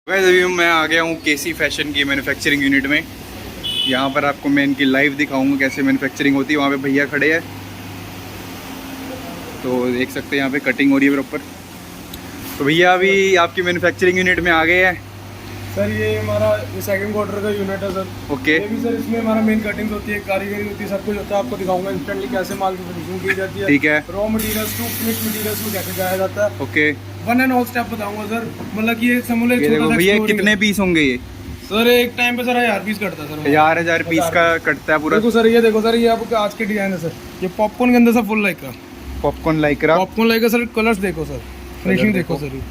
वैसे अभी मैं आ गया हूँ केसी फैशन की मैन्युफैक्चरिंग यूनिट में। यहाँ पर आपको मैं इनकी लाइव दिखाऊंगा कैसे मैन्युफैक्चरिंग होती है। वहाँ पे भैया खड़े हैं तो देख सकते हैं यहाँ पे कटिंग हो रही है प्रॉपर। तो भैया अभी आपकी मैन्युफैक्चरिंग यूनिट में आ गए हैं सर। ये हमारा सेकंड क्वार्टर का यूनिट है सर। ओके। ये भी सर इसमें हमारा मेन कटिंग होती है, कारीगरी होती है, सब कुछ होता है। आपको दिखाऊंगा इंस्टेंटली कैसे माल की फिनिशिंग की जाती है। ठीक है। Raw materials to finish materials को कैसे जाया जाता है। Okay. One and all step बताऊंगा सर। मतलब कि ये समझ लो ये देखो भैया कितने पीस होंगे ये? सर एक टाइम पे सर 1000 पीस कटता है सर। 1000 पीस का कटता है पूरा। देखो सर, ये देखो सर, ये आपका आज के डिजाइन है सर। ये पॉपकॉर्न के अंदर सर फुल लाइक का पॉपकॉर्न लाइक्रा। पॉपकॉर्न लाइक का सर। कलर्स देखो सर, फिनिशिंग देखो सर।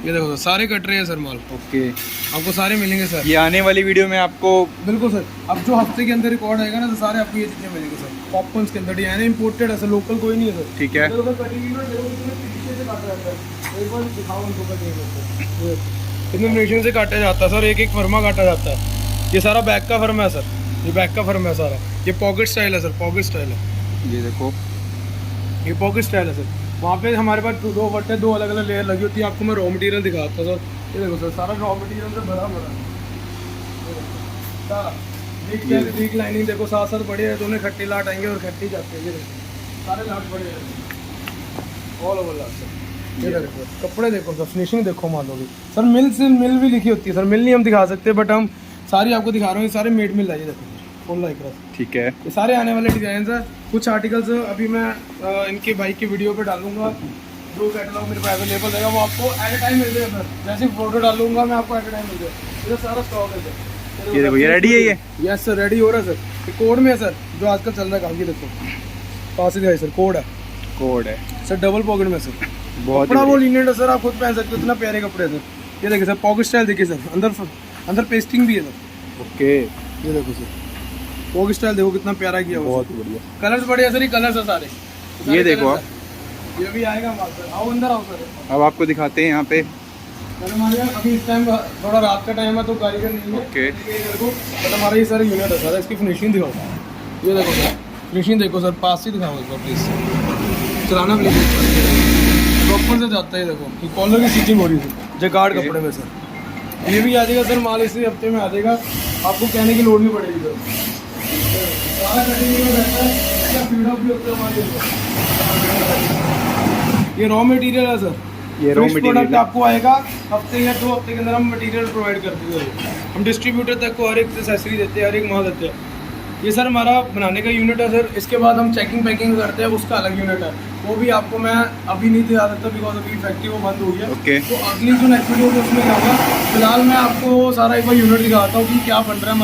ये देखो सर, सारे कट रहे हैं सर माल। ओके। आपको सारे मिलेंगे सर। ये आने वाली वीडियो में आपको बिल्कुल सर। अब जो हफ्ते के अंदर रिकॉर्ड आएगा ना तो सारे आपको ये चीजें मिलेंगे सर। पॉपकॉर्न के अंदर डिजाइन इंपोर्टेड है सर, लोकल कोई नहीं है सर। ठीक है। इतने फिनिशिंग से काटा जाता है सर, एक एक फर्मा काटा जाता है। ये सारा बैक का फर्मा है सर, ये बैक का फर्मा है सारा। ये पॉकेट स्टाइल है सर, पॉकेट स्टाइल है। ये देखो, ये पॉकेट स्टाइल है सर। वहाँ पे हमारे पास दो बट्टे, दो अलग अलग लेयर लगी होती है। आपको मैं रॉ मटेरियल दिखाता हूँ सर। ये देखो सर, सारा रॉ मटेरियल से भरा वीक लाइनिंग देखो, साथ साथ बड़े हैं। दोनों खट्टी लाट आएंगे और खट्टी जाते हैं। ये देखो सारे लाट बड़े हैं, ऑल ओवर लाट सर। ये देखो कपड़े देखो सर, फिनिशिंग देखो मान लो सर। मिल भी लिखी होती है सर। मिल नहीं हम दिखा सकते, बट हम सारी आपको दिखा रहे हैं। ये सारे मेड मिल है, देखो फुल लाइक। ठीक है। ये सारे आने वाले डिजाइन है। कुछ आर्टिकल्स अभी मैं इनके भाई की वीडियो पे डालूंगा। जो कैटलॉग मेरे पास अवेलेबल रहेगा वो आपको एट ए टाइम मिल जाएगा सर। जैसे फोटो डालूंगा मैं आपको एट ए टाइम मिल जाएगा। ये सारा स्टॉक है सर। ये देखो, ये रेडी है। ये यस सर, रेडी हो रहा है सर। ये कोड में है सर, जो आजकल चल रहा है काम की। देखो पास ही सर, कोड है। कोड है सर, डबल पॉकेट में सर। बहुत कपड़ा वो लीनियंट है सर, आप खुद पहन सकते हो। इतना प्यारे कपड़े हैं सर। ये देखिए सर, पॉकेट स्टाइल देखिए सर। अंदर पेस्टिंग भी है सर। ओके। ये देखो सर, पॉकेट स्टाइल देखो कितना प्यारा किया हुआ है। बहुत बढ़िया। कलर्स बढ़िया सर, ये कलर्स है सारे। ये देखो आप, ये भी आएगा माल सर। आओ अंदर आओ सर। अब आपको दिखाते हैं यहाँ पे। सर हमारे यहाँ अभी इस टाइम थोड़ा रात का टाइम है तो कारीगर नहीं है। ओके। बट हमारा ये सारे यूनिट है सर। इसकी फिनिशिंग दिखाओ। ये देखो सर, फिनिशिंग देखो सर। पास ही दिखाओ इसको प्लीज। चलाना प्लीज। प्रॉपर से जाता है। देखो ये कॉलर की स्टिचिंग हो रही है जैकार्ड कपड़े में सर। ये भी आ जाएगा सर, माल इसी हफ्ते में आ जाएगा। आपको कहने की लोड नहीं पड़ेगी सर। सारा कटिंग में रहता है या फीड भी होता है हमारे। ये रॉ मटेरियल है सर। ये रॉ प्रोडक्ट मटेरियल आपको आएगा हफ्ते या 2 हफ्ते के अंदर। हम मटेरियल प्रोवाइड करते हैं। हम डिस्ट्रीब्यूटर तक को हर एक एक्सेसरी देते हैं, हर एक माल देते हैं। ये सर हमारा बनाने का यूनिट है सर। इसके बाद हम चेकिंग पैकिंग करते हैं, उसका अलग यूनिट है। वो भी आपको मैं अभी नहीं दिखा सकता बिकॉज अभी फैक्ट्री वो बंद हुई है। ओके। तो अगली जो नेक्स्ट वीडियो है उसमें आऊँगा। फिलहाल मैं आपको सारा एक बार यूनिट दिखाता हूँ कि क्या बन रहा है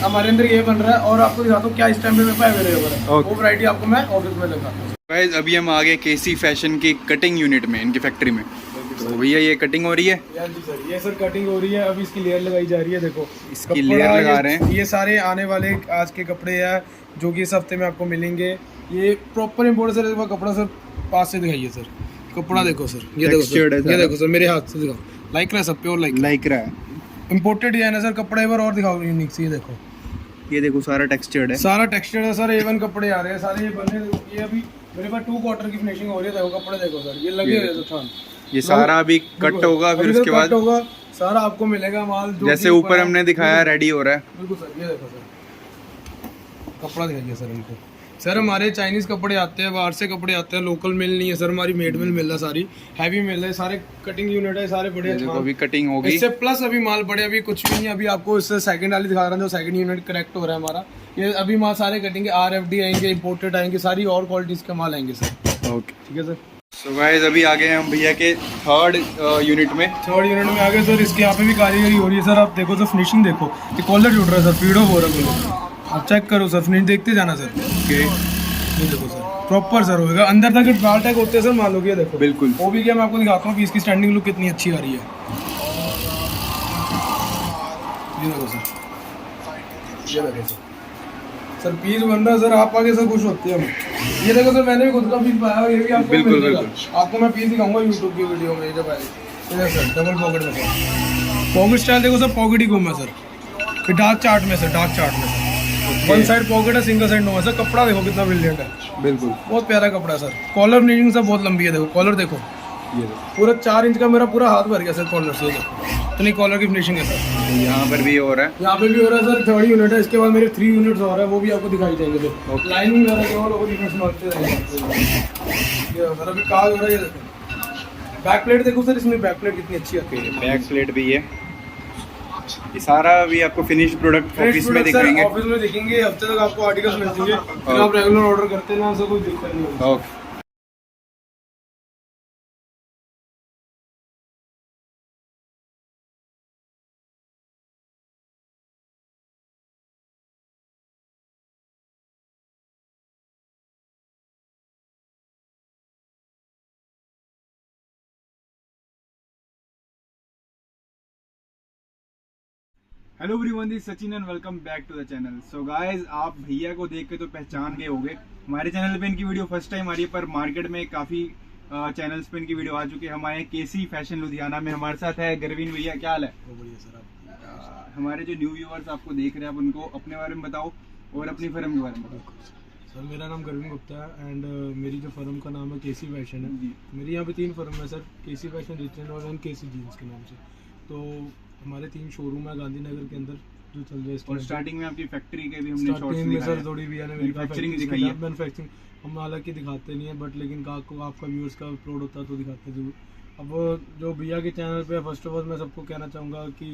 हमारे अंदर ये बन रहा है। और आपको दिखाता हूँ क्या इस टाइम पे मेरे पास अवेलेबल है। वो वैरायटी आपको मैं ऑफिस में दिखाता हूँ। गाइस अभी हम आ गए केसी फैशन की कटिंग यूनिट में, इनकी फैक्ट्री में। तो भैया ये कटिंग हो रही है। जी सर, ये सर कटिंग हो रही है। अभी इसकी लेयर लगाई जा रही है। देखो इसकी लेयर लगा रहे हैं। ये सारे आने वाले आज के कपड़े हैं जो कि इस हफ्ते में आपको मिलेंगे। ये प्रॉपर इम्पोर्ट सर। कपड़ा सर पास से दिखाइए सर। कपड़ा देखो सर, ये देखो सर, ये देखो सर, मेरे हाथ से दिखाओ। लाइक रहा सब, प्योर लाइक रहा है। इम्पोर्टेड डिजाइन है सर। कपड़े पर और दिखाओ यूनिक से। ये देखो, ये देखो सारा टेक्सचर्ड है। सारा टेक्सचर्ड है सर। A1 कपड़े आ रहे हैं सारे। ये बने, ये अभी मेरे पास 2 क्वार्टर की फिनिशिंग हो रही है। देखो कपड़े देखो सर, ये लगे हुए हैं सर। ये सारा अभी कट होगा, फिर उसके बाद होगा सारा आपको मिलेगा माल। जैसे ऊपर हमने दिखाया रेडी हो रहा है। बिल्कुल सर। ये देखो सर, कपड़ा दिखाइए सर इनको। सर हमारे चाइनीज कपड़े आते हैं, बाहर से कपड़े आते हैं। लोकल मिल नहीं है सर, हमारी मेड मिल रहा है सारी। हैवी मिल है, सारे कटिंग यूनिट है, सारे बड़े। देखो अभी कटिंग होगी इससे प्लस अभी माल बड़े अभी कुछ भी नहीं। अभी आपको इससे सेकंड वाली दिखा रहा हूँ, जो सेकंड यूनिट करेक्ट हो रहा है हमारा। ये अभी माल सारे कटिंग RFD आएंगे, इंपोर्टेड आएंगे, सारी और क्वालिटीज के माल आएंगे सर। ओके ठीक है सर। सो गाइस अभी आ गए हम भैया के थर्ड यूनिट में। थर्ड यूनिट में आ गए सर। इसके यहाँ पे भी कारीगरी हो रही है सर। आप देखो सर, फिनिशिंग देखो। ये कॉलर जुड़ रहा है सर, फीड ऑफ हो रहा है। आप चेक करो सर, फिनिश देखते जाना सर। ओके। ये देखो सर, प्रॉपर सर होगा। अंदर तक डाल टैग होते हैं सर, मान लो। ये देखो बिल्कुल। वो भी क्या मैं आपको दिखाता हूँ कि इसकी स्टैंडिंग लुक कितनी अच्छी आ रही है। ये देखो सर, ये देखो सर, सर पीस बन रहा है सर। आप आगे सर खुश होते हैं हम। ये देखो सर, मैंने भी खुद का पीस पाया और ये भी आपको बिल्कुल मिलेगा। बिल्कुल। आपको मैं पीस दिखाऊंगा यूट्यूब की वीडियो में जब आएगी। ये सर डबल पॉकेट में सर। पॉकेट स्टाइल देखो सर, पॉकेट ही घूम है सर। फिर डार्क चार्ट में सर, डार्क चार्ट में सर। वन साइड पॉकेट है, सिंगल साइड नो है सर। कपड़ा देखो कितना ब्रिलियंट है। बिल्कुल बहुत प्यारा कपड़ा है सर। कॉलर फिनिशिंग सब बहुत लंबी है। देखो कॉलर देखो, ये देखो पूरा 4 इंच का मेरा पूरा हाथ भर गया सर कॉलर से। देखो इतनी कॉलर की फिनिशिंग है सर। तो यहाँ पर भी हो रहा है। यहाँ पे भी हो रहा है सर, 3rd यूनिट है, इसके बाद मेरे 3 यूनिट्स और है, वो भी आपको दिखाई देंगे। सर लाइनिंग वगैरह के और डिफरेंस मारते रहेंगे। ये सर अभी काज हो रहा है, ये देखो बैक प्लेट देखो सर, इसमें बैक प्लेट कितनी अच्छी आती है। बैक प्लेट भी है, ये सारा भी आपको फिनिश प्रोडक्ट ऑफिस में दिखाएंगे। ऑफिस में दिखेंगे, हफ्ते तक आपको आर्टिकल्स मिल जाएंगे, फिर आप रेगुलर ऑर्डर करते हैं ना, उससे कोई दिक्कत नहीं होगी। Okay. Hello everyone, this Sachin and welcome back to the channel. So guys, आप भैया को देख के तो पहचान गए होंगे। हमारे चैनल पे इनकी वीडियो फर्स्ट टाइम आ रही है, पर मार्केट में काफ़ी चैनल्स पे इनकी वीडियो आ चुकी है। हमारे केसी फैशन लुधियाना में हमारे साथ है गरवीन भैया। क्या हाल है? बढ़िया सर। आप हमारे जो न्यू व्यूअर्स आपको देख रहे हैं, आप उनको अपने बारे में बताओ और अपनी फर्म के बारे में बताओ। सर मेरा नाम गरवीन गुप्ता है एंड मेरी जो फर्म का नाम है केसी फैशन है। जी। मेरी यहाँ पे 3 फर्म है sir, KC fashion, rich and और केसी जीन्स के नाम से। तो हमारे 3 शोरूम है गांधीनगर के अंदर जो चल रहे हैं। और स्टार्टिंग में आपकी फैक्ट्री के भी हमने शॉट्स स्टार्टिंग में दिखाए सर थोड़ी भी मैन्युफैक्चरिंग दिखाई है। मैन्युफैक्चरिंग हम हालांकि दिखाते नहीं है, बट लेकिन आपको आपका व्यूअर्स का प्रोड होता है तो दिखाते हैं जरूर। अब जो भैया के चैनल पे फर्स्ट ऑफ ऑल मैं सबको कहना चाहूँगा कि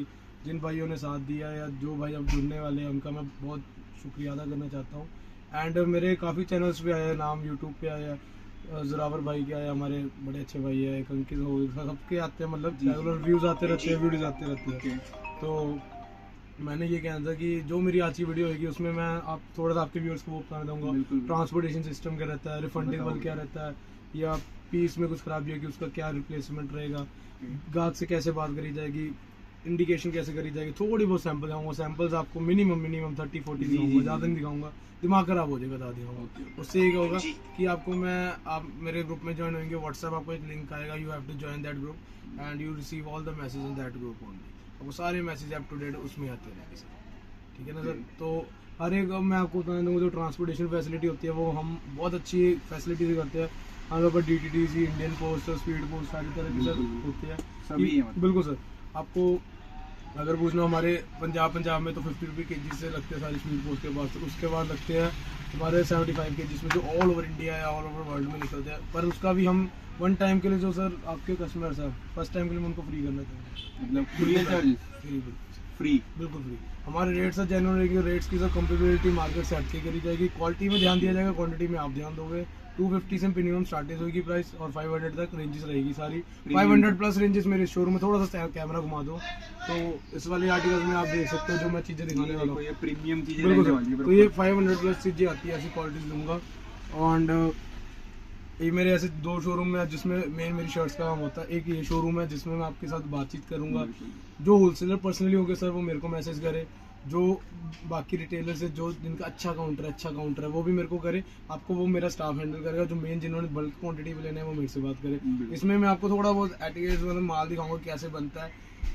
जिन भाइयों ने साथ दिया या जो भाई अब जुड़ने वाले हैं, उनका मैं बहुत शुक्रिया अदा करना चाहता हूँ। एंड मेरे काफ़ी चैनल्स पे आया, नाम यूट्यूब पे आया, जोरावर भाई के आया, हमारे बड़े अच्छे भाई है, एक अंकित हो गए, सबके आते हैं, मतलब रेगुलर व्यूज़ आते रहते हैं, वीडियोज़ आते रहते हैं। तो मैंने ये कहना था कि जो मेरी आज की वीडियो होगी उसमें मैं आप थोड़ा सा आपके व्यूअर्स को वो बताना दूंगा। ट्रांसपोर्टेशन सिस्टम क्या रहता है, रिफंडेबल क्या रहता है, या पीस में कुछ खराबी होगी उसका क्या रिप्लेसमेंट रहेगा, गाहक से कैसे बात करी जाएगी, इंडिकेशन कैसे करी जाएगी। थोड़ी बहुत सैंपल दिखाऊंगा। सैंपल्स आपको मिनिमम 30-40 दिखाऊंगा, ज़्यादा नहीं दिखाऊंगा, दिमाग खराब हो जाएगा ज़्यादा दिखाऊंगा। उससे ये होगा कि आपको आप मेरे ग्रुप में ज्वाइन होंगे, व्हाट्सएप आपको एक लिंक आएगा, you have to join that group and you receive all the message in that group only. वो सारे मैसेज अप टू डेट उसमें आते रहेंगे सर, ठीक है ना सर। तो हर एक मैं आपको बता दूँगा, जो ट्रांसपोर्टेशन फैसिलिटी होती है वो हम बहुत अच्छी फैसिलिटी से करते हैं। हमारे पर DTDC, Indian post, speed post सारी तरह की सर होती है, सभी है। बिल्कुल सर। आपको अगर पूछना, हमारे पंजाब में तो 50 रुपये kg से लगते हैं सारी स्पीड पोस्ट के पास। तो उसके बाद लगते हैं हमारे 75 kg में, जो ऑल ओवर इंडिया या ऑल ओवर वर्ल्ड में निकलते हैं। पर उसका भी हम 1 टाइम के लिए, जो सर आपके कस्टमर सर फर्स्ट टाइम के लिए, मैं उनको फ्री करना चाहूँगा। मतलब फ्री, बिल्कुल फ्री। हमारे रेट्स है जेन्युइन रहेंगे। रेट्स की सर कंपेटेबिलिटी मार्केट से हटके करी जाएगी। क्वालिटी में ध्यान दिया जाएगा, क्वांटिटी में आप ध्यान दोगे। 250 से मिनिमम स्टार्टिंग होगी प्राइस, और 500 तक रेंजेस रहेगी सारी। 500 प्लस रेंजेस मेरे शोरूम में। थोड़ा सा कैमरा घुमा दो तो इस वाली आर्टिकल्स में आप देख सकते हो जो मैं चीज़ें दिखाने वाला हूँ। ये प्रीमियम चीज़ें बिल्कुल। तो ये 500 प्लस चीज़ें आती है, ऐसी क्वालिटीज दूंगा। एंड ये मेरे ऐसे 2 शोरूम है जिसमें मेरी शर्ट्स का काम होता है। एक ये शोरूम है जिसमें मैं आपके साथ बातचीत करूंगा। जो होलसेलर पर्सनली होंगे सर, वो मेरे को मैसेज करे। जो बाकी रिटेलर से जो जिनका अच्छा काउंटर है वो भी मेरे को करे। आपको वो मेरा स्टाफ हैंडल करेगा। जो मेन जिन्होंने बल्क क्वांटिटी में लेना है वो मेरे से बात करे। इसमें मैं आपको थोड़ा बहुत एटिकेट्स मतलब माल दिखाऊंगा कैसे बनता है।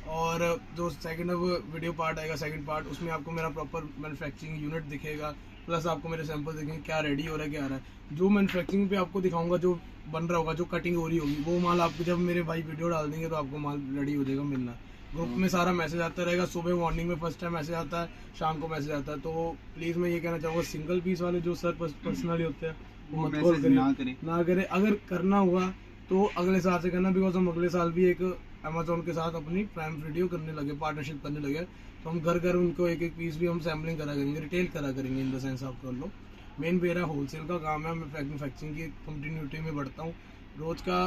और जो सेकंड वीडियो पार्ट आएगा, सेकंड पार्ट, उसमें आपको मेरा प्रॉपर मैन्युफैक्चरिंग यूनिट दिखेगा, प्लस आपको मेरे सैंपल देखेंगे क्या रेडी हो रहा है, क्या आ रहा है। जो मैन्युफैक्चरिंग पे आपको दिखाऊंगा, जो बन रहा होगा, जो कटिंग हो रही होगी, वो माल आपको जब मेरे भाई वीडियो डाल देंगे तो आपको माल रेडी हो जाएगा मिलना। ग्रुप में सारा मैसेज आता रहेगा। सुबह मॉर्निंग में फर्स्ट टाइम मैसेज आता है, शाम को मैसेज आता है। तो प्लीज़ मैं ये कहना चाहूँगा, सिंगल पीस वाले जो सर पर्सनली होते हैं वो मत कॉल ना करें। अगर करना हुआ तो अगले साल से करना, बिकॉज हम अगले साल भी एक अमेजोन के साथ अपनी प्राइम वीडियो करने लगे, पार्टनरशिप करने लगे। तो हम घर घर उनको एक पीस भी हम सैम्पलिंग करा करेंगे, रिटेल करा करेंगे। इन द सेंस आप कर लो, मेन मेरा होलसेल का काम है। मैं मैन्युफैक्चरिंग की कंटिन्यूटी में बढ़ता हूँ। रोज़ का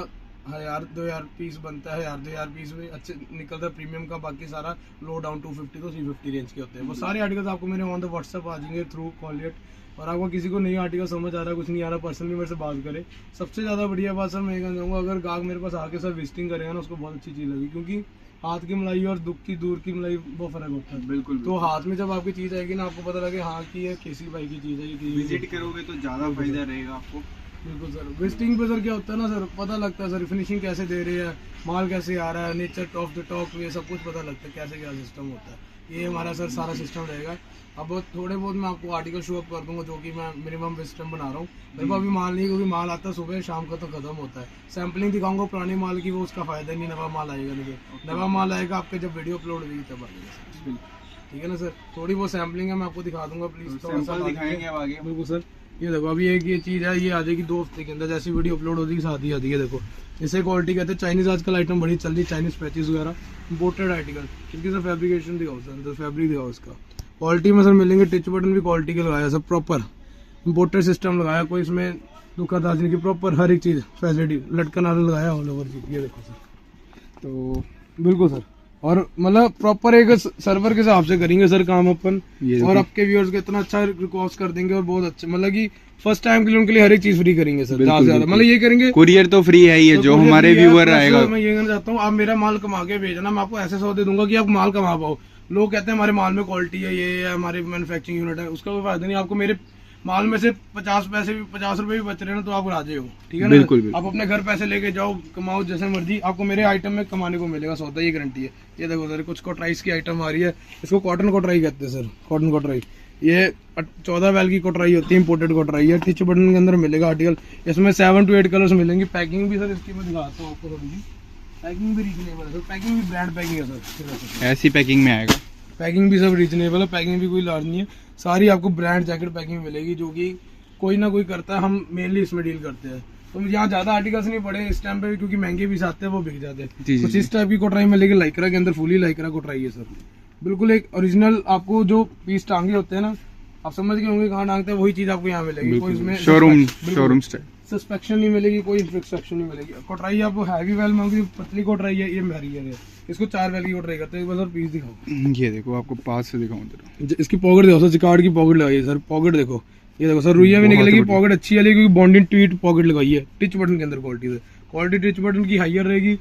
1000-2000 पीस बनता है। 1000-2000 पीस में अच्छे निकलता है प्रीमियम का। बाकी सारा लो डाउन 250 to 350 रेंज के होते हैं। वो सारे आर्टिकल्स आपको मेरे ऑन द व्हाट्सएप आ जाएंगे थ्रू कॉलिएट। और आपको किसी को नई आर्टिकल समझ आ रहा है, कुछ नहीं आ रहा, पर्सनली मेरे से बात करे। सबसे ज़्यादा बढ़िया बात सर मैं ये कहना चाहूँगा, अगर गाहक मेरे पास आके सर विजिटिंग करेगा ना, उसको बहुत अच्छी चीज़ लगी। क्योंकि हाथ की मलाई और दुख की दूर की मलाई बहुत फर्क होता है। बिल्कुल। तो हाथ में जब आपकी चीज़ आएगी ना, आपको पता लगे हाँ कि ये केसी भाई की चीज़ है। विजिट करोगे तो ज़्यादा फायदा रहेगा आपको। बिल्कुल सर, विजिटिंग पे सर क्या होता है ना सर, पता लगता है सर फिनिशिंग कैसे दे रही है, माल कैसे आ रहा है, नेचर ऑफ द टॉप, ये सब कुछ पता लगता है कैसे क्या सिस्टम होता है। ये हमारा सर सारा सिस्टम रहेगा। अब थोड़े बहुत मैं आपको आर्टिकल शो अप कर दूंगा जो कि मैं मिनिमम सिस्टम बना रहा हूँ। मेरे को अभी माल नहीं, क्योंकि माल आता है सुबह, शाम का तो खत्म होता है। सैम्पलिंग दिखाऊंगा पुराने माल की, वो उसका फायदा नहीं, नवा माल आएगा नहीं। नवा माल आएगा आपके जब वीडियो अपलोड होगी तब आएगा। ठीक है ना सर, थोड़ी बहुत सैम्पलिंग है, मैं आपको दिखा दूंगा प्लीज, थोड़ा सा दिखाएंगे अब आगे। बिल्कुल सर, ये देखो अभी एक ये चीज़ है, ये आ जाएगी 2 हफ्ते के अंदर, जैसी वीडियो अपलोड होगी साथ ही आती है। देखो इसे क्वालिटी कहते हैं, चाइनीज आजकल आइटम बड़ी चल रही है, चाइनीज पैचेस वगैरह, इंपोर्टेड आर्टिकल। इसकी सर फैब्रिकेशन दिखाओ सर, अंदर फैब्रिक दिखाओ इसका। क्वालिटी में सर मिलेंगे, टिच बटन भी क्वालिटी के लगाया सब प्रॉपर, इंपोर्टेड सिस्टम लगाया, कोई इसमें धोखाधड़ी नहीं की, प्रॉपर हर एक चीज़ फैसिलिटी, लटकन आर लगाया ऑल ओवर चीज। ये देखो सर, तो बिल्कुल सर, और मतलब प्रॉपर एक सर्वर के हिसाब से करेंगे सर काम अपन, और आपके व्यूअर्स को इतना अच्छा रिकॉस्ट कर देंगे, और बहुत अच्छा, मतलब कि फर्स्ट टाइम के लिए उनके लिए हर एक चीज फ्री करेंगे सर, ज्यादा से ज्यादा मतलब ये करेंगे। कुरियर तो फ्री है ही है, जो हमारे व्यूअर आएगा। मैं ये कहना चाहता हूँ, आप मेरा माल कमा के भेजना, मैं आपको ऐसे सौदे दूंगा कि आप माल कमा पाओ। लोग कहते हैं हमारे माल में क्वालिटी है, ये है हमारे मैन्युफैक्चरिंग यूनिट है, उसका कोई फायदा नहीं। आपको मेरे माल में से 50 रुपए भी बच रहे हैं ना, तो आप राजे हो। ठीक है ना, बिल्कुल। आप अपने घर पैसे लेके जाओ, कमाओ जैसे मर्जी, आपको मेरे आइटम में कमाने को मिलेगा सौदा, ये गारंटी है। ये देखो सर, कुछ कोटराइज की आइटम आ रही है, इसको कॉटन कोटराई कहते हैं सर, कॉटन कोटराई। ये 14 वेल की कोटराई होती है, इंपोर्टेड कोटराई है। टिच बटन के अंदर मिलेगा आर्टिकल, इसमें 7 to 8 कलर्स मिलेंगे। पैकिंग भी सर इसकी मैं दिखाता हूँ आपको, थोड़ी सी पैकिंग भी रीजनेबल है सर, पैकिंग भी ब्रांड पैकिंग है सर, ऐसी पैकिंग में आएगा। पैकिंग भी सब रीजनेबल है, पैकिंग भी कोई लार्ज नहीं है, सारी आपको ब्रांड जैकेट पैकिंग मिलेगी, जो कि कोई ना कोई करता है, हम मेनली इसमें डील करते हैं। तो यहाँ ज्यादा आर्टिकल्स नहीं पड़े इस टाइम पे, क्योंकि महंगे भी आते हैं, वो बिक जाते हैं। कुछ इस टाइप की कोटराई मिलेगी, लाइक्रा के अंदर फुली लाइक्रा कोटराई है सर, बिल्कुल एक ओरिजिनल। आपको जो पीस टांगे होते हैं ना, आप समझ गए होंगे कहाँ टांगते हैं, वही चीज आपको यहाँ मिलेगी। कोई इसमें शोरूम स्टाइल सस्पेक्शन नहीं मिलेगी, कोई इंस्ट्रक्शन नहीं मिलेगी। कोटराई आपको हैवी वेल में, पतली कोटराई है, ये महरी है, इसको 4 वेल की कोटराई करते हैं। एक बार सर पीस दिखाओ, ये देखो, आपको पास से दिखाऊं। इसकी पॉकेट देखो सर, जिकार्ड की पॉकेट लगाई है सर, पॉकेट देखो, ये देखो सर, रुइया भी निकलेगी, पॉकेट अच्छी है, क्योंकि बॉन्डिंग ट्वीट पॉकेट लगाई है। टिच बटन के अंदर क्वालिटी टिच बटन की हाइयर रहेगी।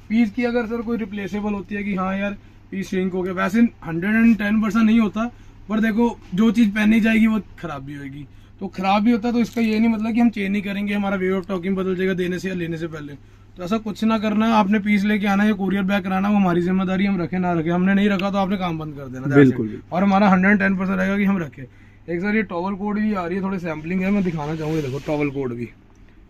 पीस की अगर सर कोई रिप्लेसेबल होती है कि हाँ यार पीस श्रिंक हो गया, वैसे 110% नहीं होता, पर देखो जो चीज पहनी जाएगी वो खराब भी होगी। तो खराब भी होता है, तो इसका ये नहीं मतलब कि हम चेंज नहीं करेंगे, हमारा वे ऑफ टॉकिंग बदल जाएगा देने से या लेने से पहले। तो ऐसा कुछ ना करना, आपने पीस लेके आना या कुरियर बैक कराना, वो हमारी जिम्मेदारी, हम रखे ना रखे, हमने नहीं रखा तो आपने काम बंद कर देना। बिल्कुल। और हमारा 110% रहेगा कि हम रखे। एक सर ये टॉवल कोड भी आ रही है, थोड़ी सैम्पलिंग है, मैं दिखाना चाहूँगा। देखो टॉवल कोड भी,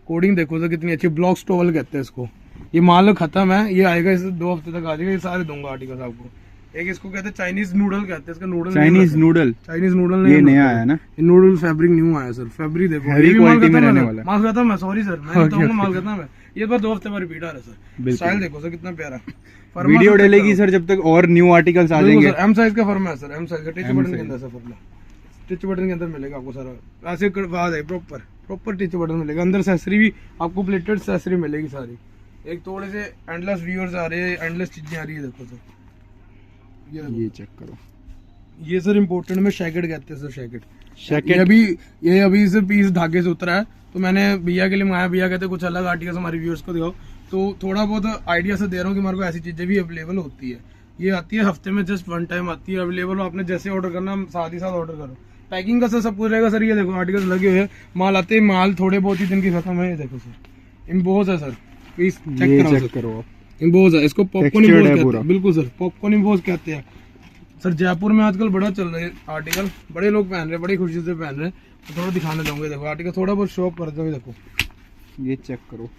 कोडिंग देखो सर कितनी अच्छी, ब्लॉक्स टॉवल कहते हैं इसको। ये माल खत्म है, ये आएगा इस 2 हफ्ते तक आ जाएगा, ये सारे दूंगा आर्टिकल आपको। एक इसको कहते हैं चाइनीज नूडल कहते हैं, इसका नूडल चाइनीज नूडल ये नया आया ना, नूडल फैब्रिक न्यू आया सर। फैब्रिक देखो, हैवी क्वालिटी में रहने वाला है। माल खत्म है, सॉरी सर, मैं बताऊंगा माल खत्म है, ये बार 2 हफ्ते बाद रिपीट आ रहा है सर। स्टाइल देखो सर कितना प्यारा, वीडियो डलेगी सर जब तक और न्यू आर्टिकल्स आ जाएंगे। एम साइज का फर्मा है सर, एम साइज का, टिच बटन के अंदर सर, फर्मा टिच बटन के अंदर मिलेगा आपको सारा, ऐसे बाद है प्रॉपर टिच बटन मिलेगा। अंदर एक्सेसरी भी आपको प्लेटेड एक्सेसरी मिलेगी सारी। एक थोड़े से एंडलेस व्यूअर्स आ रहे हैं, एंडलेस चीजें आ रही है, देखो सर ये चेक करो। ये सर इम्पोर्टेड में शैकेट कहते हैं सर, शैकेट। ये अभी से पीस धागे से उतरा है, तो मैंने भैया के लिए मंगाया। भैया कहते कुछ अलग आर्टिकल्स हमारे व्यूअर्स को दिखाओ, तो थोड़ा बहुत आइडिया से दे रहा हूँ कि हमारे को ऐसी चीजें भी अवेलेबल होती है। ये आती है हफ्ते में जस्ट 1 टाइम आती है अवेलेबल, आपने जैसे ऑर्डर करना साथ ही साथ ऑर्डर करो। पैकिंग का सर सब कुछ रहेगा सर। ये देखो आर्टिकल्स लगे हुए हैं, माल आते ही माल थोड़े बहुत ही दिन की खत्म है। ये देखो सर, इम्पोज है सर, प्लीज चेक करो। इम्पोज है, इसको पॉपकॉर्न इम्पोज कहते हैं। बिल्कुल सर, पॉपकॉर्न इम्पोज कहते हैं सर। जयपुर में आजकल बड़ा चल रहा है आर्टिकल, बड़े लोग पहन रहे हैं, बड़ी खुशी से पहन रहे हैं। तो थोड़ा दिखाना चाहूंगे, देखो आर्टिकल थोड़ा बहुत शो अप कर दो। देखो ये चेक करो,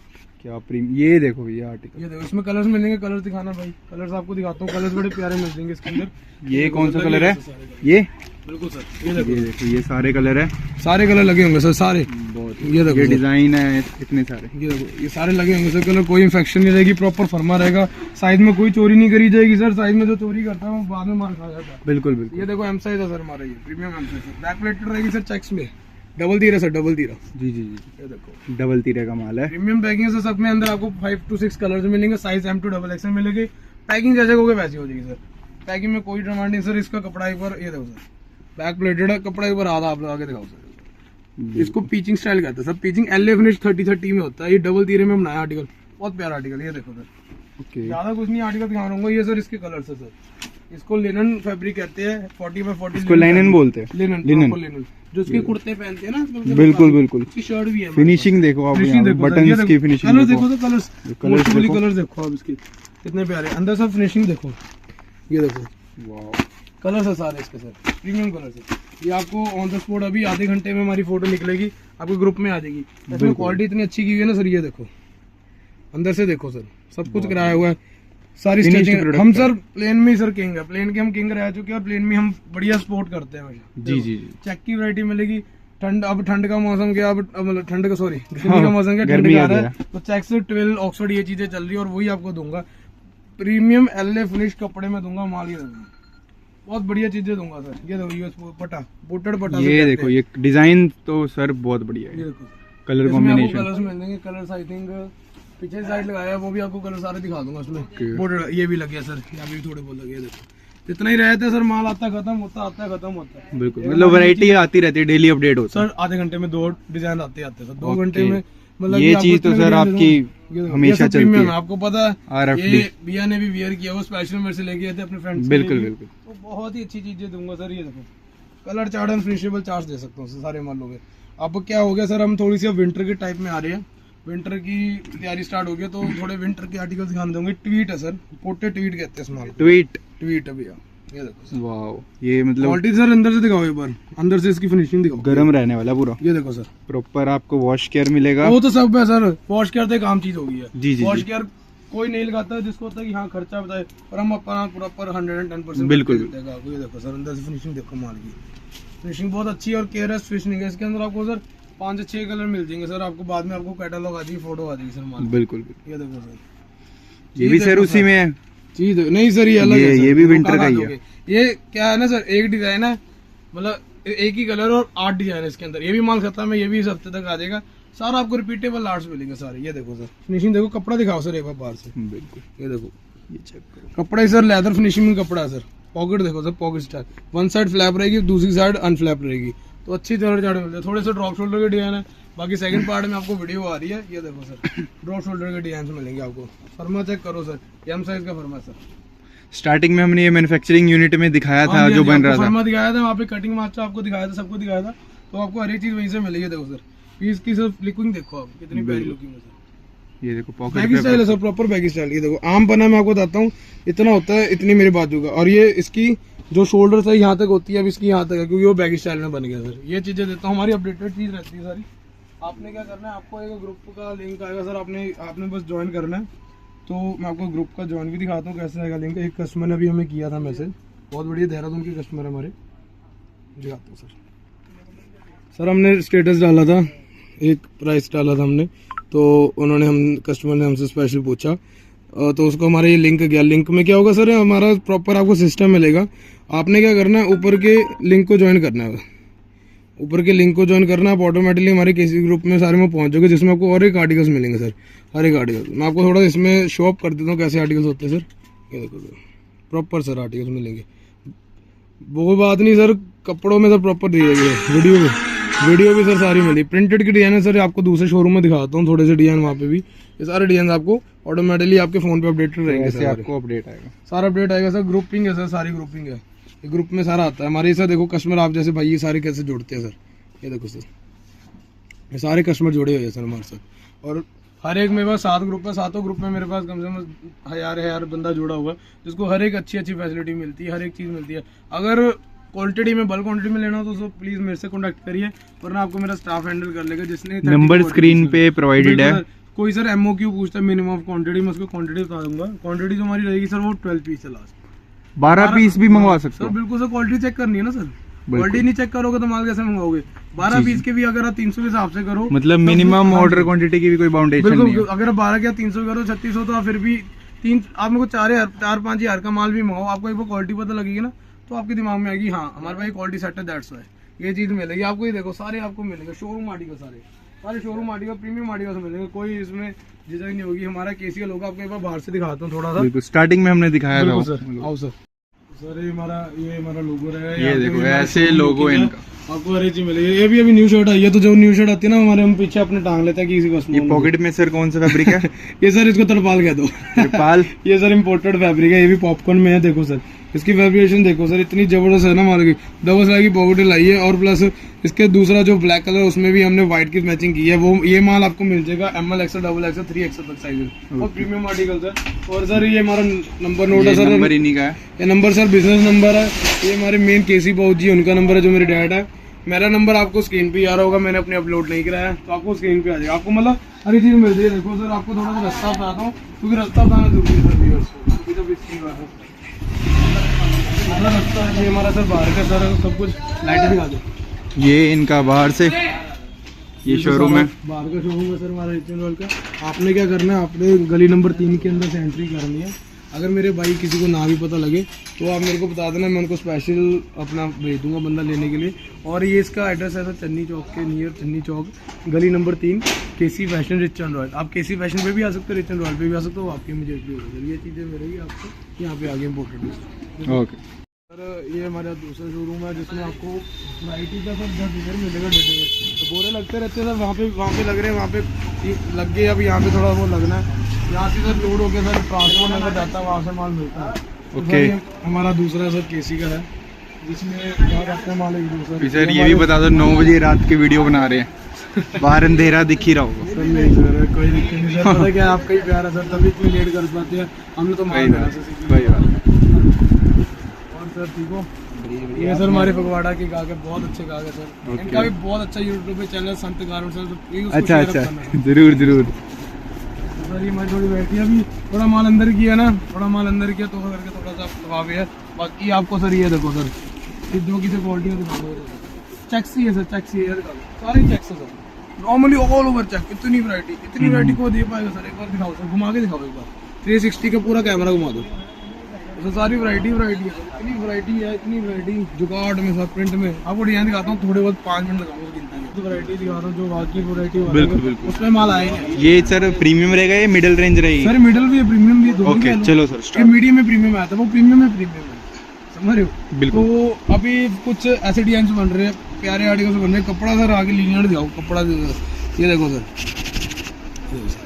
क्या प्रीमियम, ये देखो भैया आर्टिकल, ये देखो इसमें कलर्स मिलेंगे। कलर दिखाना भाई, कलर्स आपको दिखाता हूँ, कलर्स बड़े प्यारे मिल जाएंगे इसके अंदर। ये कौन सा कलर है? ये बिल्कुल सर, ये देखो ये सारे कलर है, सारे कलर लगे होंगे सर, सारे। बहुत ये देखो, ये डिजाइन है इतने सारे, ये देखो ये सारे लगे होंगे सर कलर। कोई इन्फेक्शन नहीं रहेगी, प्रॉपर फर्मा रहेगा। साइज में कोई चोरी नहीं करी जाएगी सर, साइज में जो चोरी करता है वो बाद में मार खा जाता है। बिल्कुल। ये देखो एम साइज है सर हमारा, ये प्रीमियम एम साइज है। बैक प्लेटेड रहेगी सर चेक्स में, डबल तीरा सर, डबल तीरा। जी। ये देखो डबल तीरे का माल है, प्रीमियम पैकिंग से सब में। अंदर आपको 5 to 6 कलर्स मिलेंगे, साइज M to XXL मिलेगी। पैकिंग जैसे होगी वैसी हो जाएगी सर, पैकिंग में कोई डिमांड नहीं सर। इसका कपड़ा एक बार ये देखो सर, बैक प्लेटेड है, कपड़ा एक बार आधा आप लगा के दिखाओ सर। इसको पिचिंग स्टाइल कहते हैं सर, पिचिंग LA फिनिश 30-30 में होता है। ये डबल तीरे में बनाया आर्टिकल, बहुत प्यारा आर्टिकल। ये देखो सर, ज्यादा कुछ नहीं आर्टिकल दिखा रहा हूँ। ये सर इसके कलर है सर, इसको लिनन फैब्रिक कहते हैं। 40 by 40 इसको लिनन बोलते हैं, लिनन। जो इसके कुर्ते पहनते हैं ना आजकल, बिल्कुल बिल्कुल। इसकी शर्ट भी है। फिनिशिंग देखो आप, फिनिशिंग देखो, बटन्स की फिनिशिंग कलर देखो, देखो तो कलर्स, कलर्स देखो, कलर्स देखो आप इसके कितने प्यारे, अंदर सब फिनिशिंग देखो, ये देखो वाह कलर्स है सारे इसके सर, प्रीमियम कलर्स है। ये आपको ऑन द स्पॉट अभी आधे घंटे में हमारी फोटो निकलेगी, आपके ग्रुप में आ जाएगी। इसमें क्वालिटी इतनी अच्छी की हुई है ना सर, ये देखो अंदर से देखो सर, सब कुछ कराया हुआ है, सारी स्टिचिंग। हम सर प्लेन में ही सर किंग है, प्लेन के हम किंग रह चुके हैं और प्लेन में हम बढ़िया सपोर्ट करते हैं हमेशा। जी जी जी। चेक की वैरायटी मिलेगी। ठंड, अब ठंड का मौसम गया, अब मतलब ठंड का सॉरी गर्मी का मौसम गया, ठंड का आ रहा है, तो चेक से 12 ऑक्सफोर्ड ये चीजें चल रही है और वही आपको दूंगा। प्रीमियम एलए फिनिश कपड़े में दूंगा माल, ये दूंगा, बहुत बढ़िया चीजें दूंगा सर। ये देखो यूएस पटा, बोटेड पटा, ये देखो ये डिजाइन तो सर बहुत बढ़िया है, ये देखो कलर कॉम्बिनेशन। कलर्स मिल जाएंगे, कलर्स आई थिंक पीछे साइड लगाया है, वो भी आपको कलर सारे दिखा दूंगा उसमें। बोटेड ये भी लग गया सर, यहाँ भी थोड़े बहुत लगे, ये देखो इतना ही रहता है सर, माल आता खत्म होता, आता है खत्म होता है। बिल्कुल, मतलब वैरायटी आती रहती है, डेली अपडेट होता है सर। आधे घंटे में 2 डिजाइन आते आते सर, 2 घंटे में मतलब ये चीज तो सर आपकी हमेशा चलती है, आपको पता है। RFD ये बिया ने भी वियर किया, वो स्पेशल मेरे से लेके गए थे अपने फ्रेंड्स। बिल्कुल बिल्कुल, तो बहुत ही अच्छी चीजें दूंगा सर। ये देखो कलर चार्ट एंड फिनिशेबल चार्ट दे सकता हूँ सारे मालों में। अब क्या हो गया सर, हम थोड़ी सी विंटर के टाइप में आ रहे हैं, विंटर की तैयारी स्टार्ट हो गई, तो थोड़े विंटर के आर्टिकल दिखाने दूंगे। ट्वीट है सर, पोटे ट्वीट कहते हैं इस माल को, ट्वीट है भैया, ये देखो वाह। ये मतलब क्वालिटी सर अंदर से दिखाओ एक बार, अंदर से इसकी फिनिशिंग दिखाओ, गरम रहने वाला पूरा। ये देखो सर, प्रॉपर आपको वॉश केयर मिलेगा। वो तो सब है सर, वॉश केयर तो एक आम चीज हो गई है। जी जी वॉश जी। केयर कोई नहीं लगाता है, जिसको होता है कि हाँ खर्चा बताए, और हम अपना प्रॉपर 110% बिल्कुल। देगा आपको। ये देखो सर अंदर से फिनिशिंग देखो, माल की फिनिशिंग बहुत अच्छी है और केयरलेस फिनिशिंग है। इसके अंदर आपको सर 5 से 6 कलर मिल जाएंगे सर, आपको बाद में आपको कैटलॉग आ जाएगी, फोटो आ जाएगी सर माल। बिल्कुल, ये देखो सर, ये भी सर उसी में है चीज नहीं सर, ये अलग है सर, ये भी विंटर का ही है। ये क्या है ना सर, एक डिजाइन है, मतलब एक ही कलर और 8 डिजाइन है इसके अंदर। ये भी माल खत्म है, ये भी इस हफ्ते तक आ जाएगा। सारा आपको रिपीटेबल आर्ट्स मिलेंगे सारे। ये देखो सर फिनिशिंग देखो, कपड़ा दिखाओ सर एक बार बाहर से। बिल्कुल, ये देखो ये चेक करो, कपड़ा ही सर लेदर फिनिशिंग में कपड़ा है सर। पॉकेट देखो sir, pocket style, one side flap रहेगी, दूसरी साइड अनफ्लैप रहेगी, तो अच्छी तरह चार्ट मिलते हैं। थोड़े से ड्रॉप शोल्डर के डिजाइन है, बाकी सेकंड पार्ट में आपको वीडियो आ रही है। ये देखो सर ड्रॉप शोल्डर के डिजाइन मिलेंगे आपको। फर्मा चेक करो सर, एम साइज का फर्मा सर। स्टार्टिंग में हमने ये मैन्युफैक्चरिंग यूनिट में दिखाया था जो बन रहा था, फर्मा दिखाया था वहाँ पे, कटिंग मास्टर आपको दिखाया था, सबको दिखाया था, तो आपको हर एक चीज वहीं से मिलेगी। देखो सर पीस की सर लिक्विंग देखो आप, कितनी प्यारी लुकिंग है सर। ये देखो बैगी पॉकेट स्टाइल है सर, प्रॉपर बैगी स्टाइल। ये देखो आम पन्ना मैं आपको बताता हूँ, इतना होता है, इतनी मेरे बाजू का, और ये इसकी जो शोल्डर है यहाँ तक होती है, अब इसकी यहाँ तक है, क्योंकि वो बैगी स्टाइल में बन गया सर। ये चीजें देता हूँ, हमारी अपडेटेड चीज रहती है सारी। आपने क्या करना है, आपको एक ग्रुप का लिंक आएगा सर, आपने बस ज्वाइन करना है। तो मैं आपको ग्रुप का ज्वाइन भी दिखाता हूँ कैसे आएगा लिंक। एक कस्टमर ने अभी हमें किया था मैसेज, बहुत बढ़िया, देहरादून के कस्टमर है हमारे, दिखाता हूँ सर। हमने स्टेटस डाला था, एक प्राइस डाला था हमने, तो उन्होंने कस्टमर ने हमसे स्पेशल पूछा, तो उसको हमारा ये लिंक गया। लिंक में क्या होगा सर, हमारा प्रॉपर आपको सिस्टम मिलेगा। आपने क्या करना है, ऊपर के लिंक को ज्वाइन करना है, ऊपर के लिंक को ज्वाइन करना, आप ऑटोमेटिकली हमारे किसी ग्रुप में सारे में पहुंच जाओगे, जिसमें आपको और एक आर्टिकल्स मिलेंगे सर, हर एक आर्टिकल। मैं आपको थोड़ा इसमें शो अप कर देता हूँ कैसे आर्टिकल्स होते हैं सर। ये देखो सर, प्रॉपर सर आर्टिकल्स मिलेंगे, वो बात नहीं सर, कपड़ों में सर प्रॉपर दी जाएगी। वीडियो भी सर सारी मिली। प्रिंटेड की डिजाइन है सर, आपको दूसरे शोरूम में दिखाता हूँ, थोड़े से डिजाइन वहाँ पे भी। ये सारे डिजाइन आपको ऑटोमेटिकली आपके फोन पे अपडेटेड रहेंगे सर, आपको अपडेट आएगा, सारा अपडेट आएगा सर। ग्रुपिंग है सर, सारी ग्रुपिंग है, ये ग्रुप में सारा आता है हमारे। सर देखो कस्टमर आप जैसे भाई ये सारे कैसे जुड़ते हैं सर, ये देखो सर, ये सारे कस्टमर जुड़े हुए हैं सर हमारे साथ। और हर एक मेरे पास 7 ग्रुप है, 7 ग्रुप में मेरे पास कम से कम हजार बंदा जुड़ा हुआ है, जिसको हर एक अच्छी फैसिलिटी मिलती है, हर एक चीज़ मिलती है। अगर क्वांटिटी में, बल्क क्वांटिटी में लेना हो तो प्लीज़ मेरे से कॉन्टैक्ट करिए, वरना आपको मेरा स्टाफ हैंडल कर लेगा, जिसने नंबर स्क्रीन पे प्रोवाइडेड है। कोई सर MOQ पूछता है मिनिमम ऑफ क्वांटिटी, मैं उसको क्वांटिटी बता दूंगा। क्वांटिटी जो हमारी रहेगी सर वो 12 पीस है लास्ट, 12 पीस भी मंगवा सकते सर। हो बिल्कुल सर, क्वालिटी चेक करनी है ना सर, क्वालिटी नहीं चेक करोगे तो माल कैसे मंगाओगे। 12 पीस के भी अगर आप 300 के हिसाब से करो, मतलब मिनिमम ऑर्डर क्वांटिटी की भी कोई बाउंडेशन नहीं है। बिल्कुल, अगर 12 के 300 करो 3600, तो आप फिर भी आप मेरे को 4-5 हज़ार का माल भी मंगाओ, आपको एक बार क्वालिटी पता लगेगी ना, तो आपके दिमाग में आएगी हाँ हमारे भाई क्वालिटी सेट है, दैट्स व्हाई ये चीज़ मिलेगी आपको। ये देखो सारे आपको मिलेंगे शोरूम आर्टिकल, सारे शोरूम आर्टिकल, प्रीमियम आर्टिकल से मिलेंगे, कोई इसमें डिजाइन नहीं होगी। हमारा केसीएल होगा, आपको एक बार बाहर से दिखाता हूँ थोड़ा सा। बिल्कुल, स्टार्टिंग में हमने दिखाया था सर, आओ सर। सर ये हमारा लोगो रहेगा, ये देखो ऐसे लोगो है इनका, आपको हर एक चीज मिलेगी। ये भी अभी न्यू शर्ट आई है, तो जो न्यू शर्ट आती है ना हमारे, हम पीछे अपने टांग लेते हैं किसी को। ये पॉकेट में सर कौन सा फैब्रिक है? ये सर इसको तरपाल कह दो। तरपाल। ये सर इम्पोर्टेड फैब्रिक है, ये भी पॉपकॉर्न में है। देखो सर इसकी फैब्रिकेशन देखो सर, इतनी जबरदस्त है ना हमारे की, डबल साइड की पॉकेट लाई है। और प्लस इसके दूसरा जो ब्लैक कलर उसमें भी हमने व्हाइट की मैचिंग की है। वो ये माल आपको मिल जाएगा ML XL XXL 3XL तक साइज और प्रीमियम आर्टिकल सर। और सर ये हमारा नंबर नोट है सर, नंबर इन्हीं का है ये नंबर सर बिजनेस नंबर है। ये हमारे मेन केसी पाउच जी उनका नंबर है जो मेरे डैड है। मेरा नंबर आपको स्क्रीन पे आ रहा होगा, मैंने अपने अपलोड नहीं कराया तो आपको स्क्रीन पे आ जाएगा। आपको मतलब हर चीज़ मिल रही है। देखो सर आपको थोड़ा सा रास्ता बताता हूँ क्योंकि रास्ता बताना जरूरी है सर व्यूअर्स को। हमारा रास्ता है ये हमारा सर बाहर का सर, सब कुछ लाइटें दिखा दो। ये इनका बाहर से ये शोरूम है, बाहर का शोरूम है सर हमारा रिचन वर्ल्ड का। आपने क्या करना है, आपने गली नंबर 3 के अंदर से एंट्री करनी है। अगर मेरे भाई किसी को ना भी पता लगे तो आप मेरे को बता देना, मैं उनको स्पेशल अपना भेज दूंगा बंदा लेने के लिए। और ये इसका एड्रेस है सर चन्नी चौक के नियर, चन्नी चौक गली number 3, KC fashion rich and royal. आप केसी फैशन पे भी आ सकते हो, रिच एंड रॉयल पे भी आ सकते हो, आपकी इमीडिएटली हो जाएगी। ये चीज़ें मिलेगी आपको यहाँ पे आगे इम्पोर्टेंट। ओके सर ये हमारा दूसरा शोरूम है जिसमें आपको वैरायटी का सर 10 डिज़ाइन मिलेगा। तो बोरे लगते रहते हैं सर, वहाँ पे लग रहे हैं, वहाँ पे लग गए। अब यहाँ पे थोड़ा वो लगना है, यहाँ से सर लोड होकर सर ट्रांसपोर्ट नगर जाता है, वहाँ से माल मिलता है। ओके हमारा दूसरा सर केसी का है जिसमें कहाँ रखते हैं माल एक दूसरा। सर ये भी बता दो 9 बजे रात की वीडियो बना रहे हैं, बाहर अंधेरा दिख ही रहा होगा। सर नहीं सर कोई दिक्कत नहीं सर, पता क्या आपका ही प्यार है सर, तभी इतनी लेट कर पाते हैं हमने तो माल करा सर। और सर ठीक हो, ये सर हमारे फगवाड़ा के गाहक है, बहुत अच्छे गाहक है सर। इनका भी बहुत अच्छा यूट्यूब पे चैनल संत गारमेंट्स सर। अच्छा अच्छा, जरूर जरूर। सर ये हमारी थोड़ी बैठी है, अभी थोड़ा माल अंदर किया ना, थोड़ा माल अंदर किया तो करके थोड़ा सा दबा है। बाकी आपको सर ये देखो सर, जो की क्वालिटी है चेक्स ही है सर, चेक्स ही है, सारे चेक्स है sir, normally all over check. इतनी वैरायटी को दे पाएगा सर, एक बार दिखाओ सर, घुमा के दिखाओ एक बार 360 का पूरा कैमरा घुमा दो। तो सारी वैरायटी है, इतनी वैरायटी जुगाड़ में सर, प्रिंट में आपको डिजाइन दिखाता हूँ, थोड़े बहुत 5 मिनट लगाऊंगा गिनने में। तो वैरायटी दिखा रहा हूँ जो बाकी वैरायटी बिल्कुल उसमें माल आएगा। ये सर प्रीमियम रहेगा, ये मिडिल रेंज रहेगी? सर मिडिल भी है, प्रीमियम भी है, दोनों ओके चलो सर, मीडियम में प्रीमियम आता है, वो प्रीमियम है, समझ रहे हो? बिल्कुल। तो अभी कुछ ऐसे डिजाइन बन रहे हैं, प्यारे आर्टिकल बन रहे हैं। कपड़ा सर आगे लीनियर दिखाओ, कपड़ा ये देखो सर,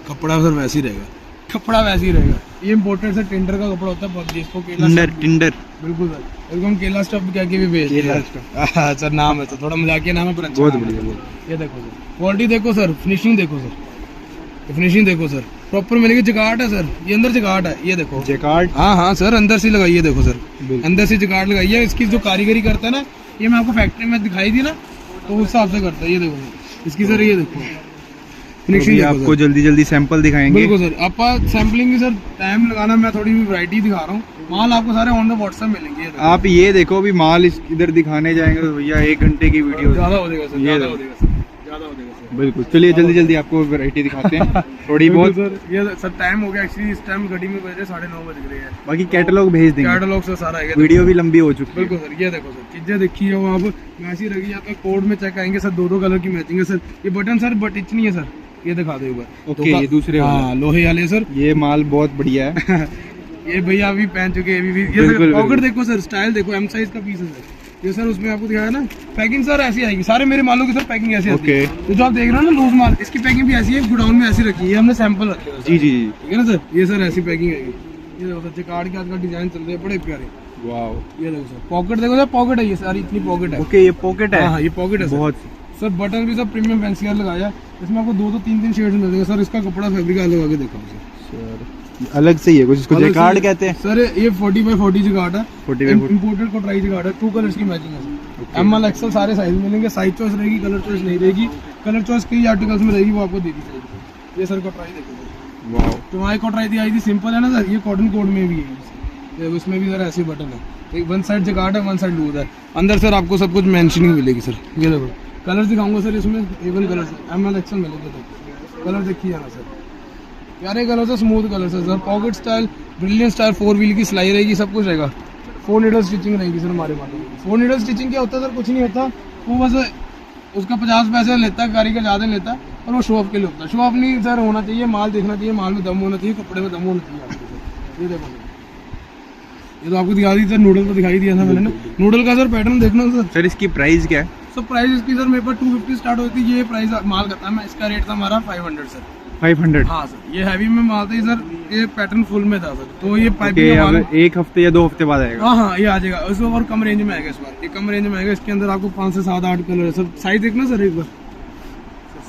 कपड़ा सर वैसे ही रहेगा, कपड़ा वैसे ही रहेगा। ये इम्पोर्टेड सर टेंडर का कपड़ा होता है, जिसको केला टिंडर बिल्कुल सर, एकदम केला स्टफ क्या भी बेचते हैं सर। नाम है तो थोड़ा मजाकिया नाम है पर अच्छा बहुत नाम है। बढ़िया। ये देखो सर, क्वालिटी देखो सर, फिनिशिंग देखो सर, फिनिशिंग देखो सर, प्रॉपर मिलेगी। जगाट है सर, ये अंदर जगाट है, ये देखो जैकार्ड। हाँ सर, अंदर से लगाइए, देखो सर अंदर से जगाट लगाइए। इसकी जो कारीगरी करता है ना, ये मैं आपको फैक्ट्री में दिखाई दी ना, तो उस हिसाब से करता है। ये देखो इसकी सर, ये देखो फिनिशिंग आपको जल्दी जल्दी सैंपल दिखाएंगे। बिल्कुल सर, आप सैम्पलिंग की सर टाइम लगाना, मैं थोड़ी भी वैरायटी दिखा रहा हूँ। माल आपको सारे ऑन द व्हाट्सएप मिलेंगे। आप ये देखो अभी माल इधर दिखाने जाएंगे तो भैया 1 घंटे की वीडियो ज़्यादा हो जाएगा सर, ज़्यादा हो जाएगा सर, ज़्यादा हो जाएगा सर। बिल्कुल, चलिए जल्दी जल्दी आपको वैरायटी दिखाते हैं थोड़ी बहुत। सर ये सर टाइम हो गया एक्चुअली, इस टाइम घड़ी में बज रहे 9:30 बज रहे हैं। बाकी कैटलॉग भेज देंगे, कैटलॉग से सारा है, वीडियो भी लंबी हो चुकी है। बिल्कुल सर। ये देखो सर, चीजें देखिए हो आप, वैसी रखी जाता है, कोड में चेक आएंगे सर, 2 कलर की मैचिंग है सर। ये बटन सर बट इतनी है सर, ये दिखा दो एक बार। ओके, ये दूसरे हाँ लोहे वाले सर, ये माल बहुत बढ़िया है। ये भैया अभी पहन चुके हैं। ये सर पॉकेट देखो सर, स्टाइल देखो, M साइज का पीस है सर। ये सर उसमें आपको दिखाया ना, पैकिंग सर ऐसी आएगी, सारे मेरे मालों की सर पैकिंग ऐसी आती है। तो जो आप देख रहे हो ना लूज माल, इसकी पैकिंग भी ऐसी है, गोडाउन में ऐसी रखी है, हमने सैंपल रखे हैं। जी जी, ठीक है ना सर, ये सर ऐसी पैकिंग आएगी। ये देखो सर, जकार्ड के आजकल डिजाइन चल रहे हैं बड़े प्यारे। वाओ, ये देखो सर, पॉकेट देखो सर, पॉकेट है ये सारी, इतनी पॉकेट है। ओके, ये पॉकेट है। हाँ ये पॉकेट है बहुत सर। बटन भी सब प्रीमियम फैंसी लगाया, इसमें आपको 2 तो 3 शेड्स मिल जाएगा सर। इसका कपड़ा फैब्रिक अलग आगे देखो सर, अलग से ही है कुछ, इसको जैकार्ड कहते हैं सर। ये 40x40 जगाट है, 40x40 इंपोर्टेड कोटराई जगाट है, 2 कलर्स की मैचिंग है। ML XL सारे साइज मिलेंगे, साइज चॉइस रहेगी, कलर चॉइस नहीं रहेगी। कलर चॉइस कई आर्टिकल्स में रहेगी, वो आपको दे दी जाएगी। ये सर कोटराई देखो, वाओ, तुम्हारी कोटराई दी आई थी, सिंपल है ना सर। ये कॉटन कोड में भी है, उसमें भी सर ऐसे बटन है, एक 1 साइड जगाट है, 1 साइड लूज है। अंदर सर आपको सब कुछ मेंशनिंग मिलेगी सर। ये देखो कलर दिखाऊंगा सर, इसमें A1 कलर ML XL मिलेगा। कलर देखिए ना सर, प्यारे कलर से, स्मूथ कलर से sir. Pocket style, brilliant style, 4 wheel की सिलाई रहेगी, सब कुछ रहेगा। 4 नीडल स्टिचिंग रहेगी सर हमारे पास। 4 नीडल स्टिचिंग क्या होता है सर, कुछ नहीं होता, वो बस उसका 50 पैसे लेता है, कारीगर ज़्यादा लेता है, और वो शो ऑफ के लिए होता है। शो ऑफ नहीं सर होना चाहिए, माल देखना चाहिए, माल में दम होना चाहिए, कपड़े में दम होना चाहिए आपको सर। ये देखो, ये तो आपको दिखा दी सर, नूडल तो दिखाई दिया था मैंने ना। नूडल का सर पैटर्न देखना सर। सर इसकी प्राइस क्या है? सर प्राइस इसकी सर मेरे पास 250 स्टार्ट होती है, ये प्राइस माल करता है मैं, इसका रेट था हमारा 500 सर। 500? हाँ सर, ये हैवी में माल था सर। ये पैटर्न फुल में था सर, तो ये ओके, पाइपिंग अब 1 हफ्ते या 2 हफ्ते बाद आएगा। हाँ हाँ ये आ जाएगा, इसमें और कम रेंज में आएगा इस बार, ये कम रेंज में आएगा। इसके अंदर आपको 5 से 7 8 कलर है सर। साइज देखना सर एक बार,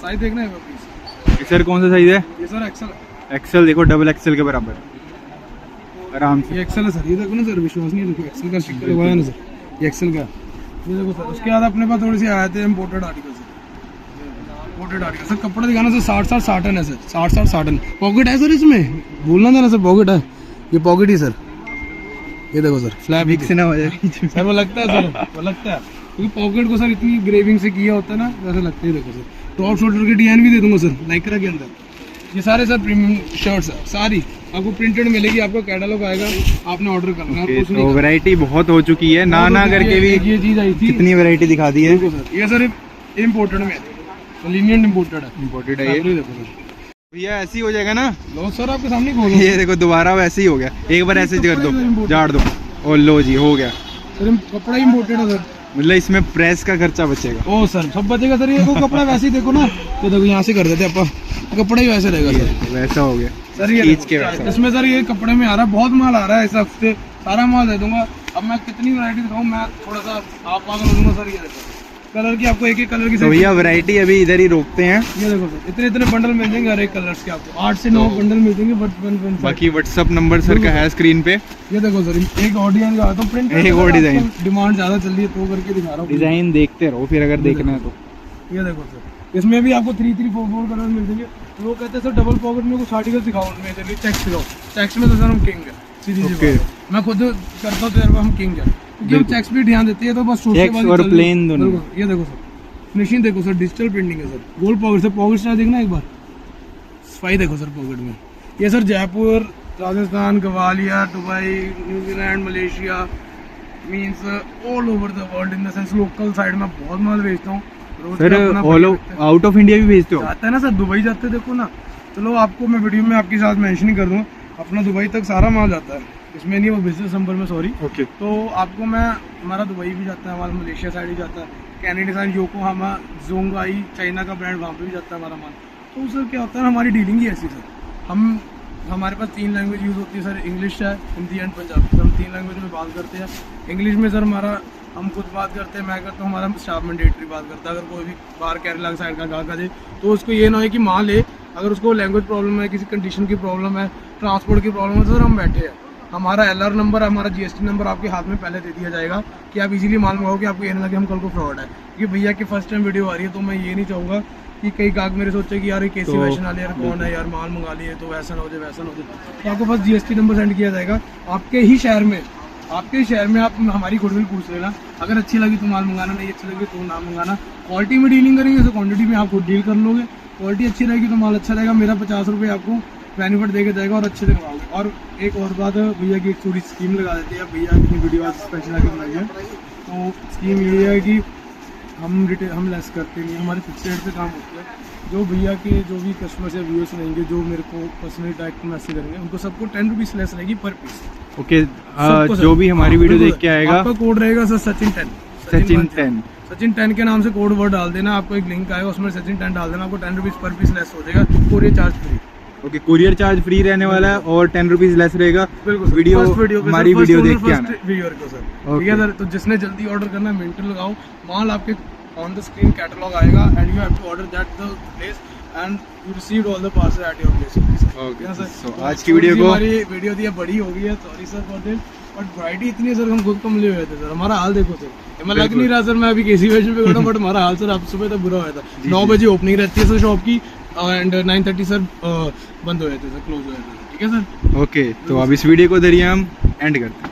साइज देखना एक बार प्लीज। सर कौन सा साइज है? ये सर एक्सल, एक्सेल देखो, डबल एक्सेल के बराबर आराम से। ये एक्सल है सर, ये देखो ना सर, विश्वास नहीं है, देखो एक्सल का स्टिकर लगाया ना सर, ये एक्सल का, ये देखो सर। उसके बाद अपने पास थोड़ी सी आए थे imported article sir, imported article sir. कपड़ा दिखाना सर, 60 साटन है सर, 60 साटन। पॉकेट है सर इसमें, भूलना था ना सर, पॉकेट है, ये पॉकेट ही सर। ये देखो सर, फ्लैप मिक्स ना हो जाए सर, वो लगता है सर, वो लगता है क्योंकि पॉकेट को सर इतनी ग्रेविंग से किया होता है ना, वैसे लगता ही। देखो सर, टॉप शोल्डर के डिजाइन भी दे दूंगा सर लाइक्रा के अंदर। ये सारे सर प्रीमियम शर्ट्स है, सारी आपको प्रिंटेड मिलेगी, आपको कैटलॉग आएगा, आपने ऑर्डर करना है। कुछ तो नहीं, वैरायटी बहुत हो चुकी है, ना ना करके भी ये चीज आई थी, कितनी वैरायटी दिखा दी है। देखो सर, ये सर इम्पोर्टेड में है, लिनियन इम्पोर्टेड है, इम्पोर्टेड है ये। देखो सर, भैया ऐसे ही हो जाएगा ना? लो सर आपके सामने खोलो। ये देखो दोबारा वैसे ही हो गया, एक बार ऐसे कर दो, झाड़ दो और लो जी, हो गया। सर कपड़ा इम्पोर्टेड है सर, मतलब इसमें प्रेस का खर्चा बचेगा। ओ सर सब बचेगा सर। ये कपड़ा वैसे ही देखो ना, तो देखो यहाँ से कर देते अपन, कपड़ा ही वैसे रहेगा सर, वैसा हो गया सर। ये खींच के वैसा। इसमें सर ये कपड़े में आ रहा है, बहुत माल आ रहा है इस हफ्ते, सारा माल दे दूंगा। अब मैं कितनी वैरायटी दिखाऊं, मैं थोड़ा सा आप पागल हो दूंगा सर। ये देखो कलर की, आपको एक एक कलर की तो भैया वैरायटी अभी इधर ही रोकते हैं। ये देखो सर, इतने इतने बंडल मिल जाएंगे हर एक कलर्स के, आपको 8 से 9 बंडल मिल जाएंगे। बट बाकी व्हाट्सअप नंबर सर का है स्क्रीन पे। ये देखो सर, एक और डिजाइन का तो प्रिंट, एक और डिजाइन, डिमांड ज्यादा चल रही है तो करके दिखा रहा हूँ। डिजाइन देखते रहो फिर अगर देखना है तो। ये देखो सर, इसमें भी आपको 3 3 4 4 कलर मिल जाएंगे। लोग कहते हैं सर डबल पॉकेट में कुछ आर्टिकल दिखाओ, उनमें चलिए चेक्स दिखाओ। चेक्स में तो सर हम किंग है, सीधी सी बात है। मैं खुद करता हूँ तो हम किंग है, क्योंकि हम चेक्स भी ध्यान देते हैं, तो बस चेक्स और प्लेन दोनों। ये देखो सर, फिनिशिंग देखो सर, डिजिटल प्रिंटिंग है सर, गोल्ड पॉकेट से पॉकेट स्टाइल देखना एक बार, सफाई देखो सर पॉकेट में। ये sir Jaipur, Rajasthan, Gwalior, Dubai, New Zealand, Malaysia, means all over the world, in the sense local side में बहुत माल बेचता हूँ sir. All out of India भी भेजते हो? जाता है ना सर, दुबई जाते हैं, देखो ना। चलो आपको मैं वीडियो में आपके साथ मेंशन ही कर दूँ, अपना दुबई तक सारा माल जाता है, इसमें नहीं, वो बिजनेस नंबर में, सॉरी। ओके, तो आपको मैं, हमारा दुबई भी जाता है, हमारा मलेशिया साइड भी जाता है, कैनेडा साइड, योकोहामा, जोंगाई, चाइना का ब्रांड, वहाँ पे भी जाता है हमारा माल। तो सर क्या होता है ना, हमारी डीलिंग ही ऐसी सर, हमारे पास 3 लैंग्वेज यूज़ होती है सर, इंग्लिश है, हिंदी एंड पंजाबी। हम 3 लैंग्वेज में बात करते हैं। इंग्लिश में सर हमारा, हम खुद बात करते हैं, मैं करता हूँ, हमारा स्टाफ मैंडेटरी बात करता है। अगर कोई भी बाहर केरला साइड का गाहक आ जाए तो उसको ये ना हो कि माल ले, अगर उसको लैंग्वेज प्रॉब्लम है, किसी कंडीशन की प्रॉब्लम है, ट्रांसपोर्ट की प्रॉब्लम है, तो सर हम बैठे हैं। हमारा LR नंबर, हमारा GST नंबर आपके हाथ में पहले दे दिया जाएगा कि आप इजीली माल मंगाओ, कि आपको ये ना लगे हम कल को फ्रॉड है। क्योंकि भैया की फर्स्ट टाइम वीडियो आ रही है, तो मैं ये नहीं चाहूँगा कि कई गाहक मेरे सोचे कि यार ये कैसी फैशन वाले, यार कौन है यार, माल मंगा लिए तो वैसा ना हो जाए, वैसा ना हो जाए। तो आपको बस GST नंबर सेंड किया जाएगा आपके ही शहर में, आप हमारी गुडविल पूछ लेना। अगर अच्छी लगी तो माल मंगाना, नहीं अच्छी लगी तो ना मंगाना। क्वालिटी में डीलिंग करेंगे तो क्वांटिटी में आप खुद डील कर लोगे। क्वालिटी अच्छी रहेगी तो माल अच्छा रहेगा। मेरा 50 रुपये आपको बेनिफिट देके जाएगा और अच्छे से करवाओगे। और एक और बात है, भैया की एक थोड़ी स्कीम लगा देते हैं, भैया अपनी वीडियो आज स्पेशल आगे बनाई है। तो स्कीम ये है कि हम लेस करते नहीं, हमारे फिक्स रेट पे काम होता है। जो भैया के जो भी कस्टमर्स या व्यूअर्स रहेंगे, जो मेरे को पर्सनली डायरेक्ट मैसेज करेंगे, उनको सबको 10 रुपीज़ लेस रहेगी पर पीस। ओके, जो भी हमारी वीडियो देख के आएगा, आपका कोड रहेगा सर सचिन 10। सचिन 10 के नाम से कोड वर्ड डाल देना, आपको एक लिंक आएगा, उसमें सचिन 10 डाल देना, आपको 10 रुपीज़ पर पीस लेस हो जाएगा, courier charge free. Okay, courier charge free रहने वाला है और 10 रुपीज़ लेस रहेगा। बिल्कुल, वीडियो हमारी वीडियो देख के आना। ठीक है सर, तो जिसने जल्दी ऑर्डर करना है, मिनट लगाओ, माल आपके ऑन द स्क्रीन कैटलॉग आएगा and you have to order that the place and you received all the parcel at your place. Okay sir, आज की वीडियो को, हमारी वीडियो थी बड़ी हो गई है, sorry sir for this, but variety इतनी है सर, हम खुद कम लिए हुए थे सर। हमारा हाल देखो सर, मैं लग नहीं रहा सर मैं अभी किसी वजह पे खड़ा, बट हमारा हाल सर अब सुबह तक बुरा हुआ था। 9 बजे ओपनिंग रहती है सर शॉप की एंड 9:30 सर बंद हो जाते सर, क्लोज हो जाते हैं। ठीक है सर, ओके, तो अब इस वीडियो को धरिए हम एंड करते हैं।